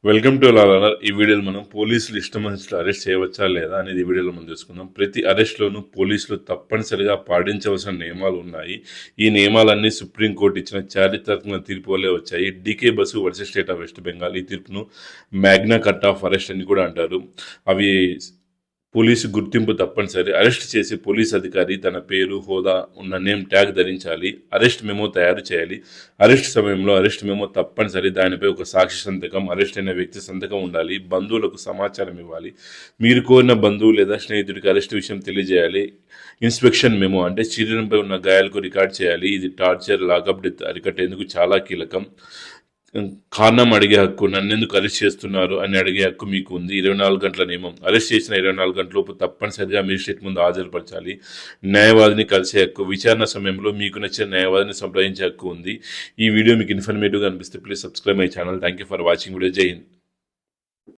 Welcome to law learner. ఈ వీడియోలో మనం పోలీసులు ఇష్టం వచ్చినట్లు అరెస్ట్ చేయవచ్చా లేదా అనేది ఈ వీడియోలో మనం చూసుకుందాం. ప్రతి అరెస్ట్లోనూ పోలీసులు తప్పనిసరిగా పాటించవలసిన నియమాలు ఉన్నాయి. ఈ నియమాలన్నీ సుప్రీంకోర్టు ఇచ్చిన చారిత్రాత్మక తీర్పు వల్లే వచ్చాయి. DK Basu versus state of West Bengal. ఈ తీర్పును మ్యాగ్నా కట్ ఆఫ్ అరెస్ట్ అని కూడా అంటారు. అవి పోలీసు గుర్తింపు తప్పనిసరి. అరెస్ట్ చేసే పోలీస్ అధికారి తన పేరు, హోదా ఉన్న నేమ్ ట్యాగ్ ధరించాలి. అరెస్ట్ మెమో తయారు చేయాలి. అరెస్ట్ సమయంలో అరెస్ట్ మెమో తప్పనిసరి. దానిపై ఒక సాక్షి సంతకం, అరెస్ట్ అయిన వ్యక్తి సంతకం ఉండాలి. బంధువులకు సమాచారం ఇవ్వాలి. మీరు కోరిన బంధువు లేదా స్నేహితుడికి అరెస్ట్ విషయం తెలియజేయాలి. ఇన్స్పెక్షన్ మెమో అంటే శరీరంపై ఉన్న గాయాలకు రికార్డ్ చేయాలి. ఇది టార్చర్, లాకప్ డెత్ అరికట్టేందుకు చాలా కీలకం. కారణం అడిగే హక్కు, నన్నెందుకు అరెస్ట్ చేస్తున్నారు అని అడిగే హక్కు మీకు ఉంది. 24 గంటల నియమం. అరెస్ట్ చేసిన 24 గంటలలోపు తప్పనిసరిగా మేజిస్ట్రేట్ ముందు హాజరుపరచాలి. న్యాయవాదిని కలిసే హక్కు. విచారణ సమయంలో మీకు నచ్చిన న్యాయవాదిని సంప్రదించే హక్కు ఉంది. ఈ వీడియో మీకు ఇన్ఫర్మేటివ్గా అనిపిస్తే please subscribe my channel. Thank you for watching video. జై హింద్.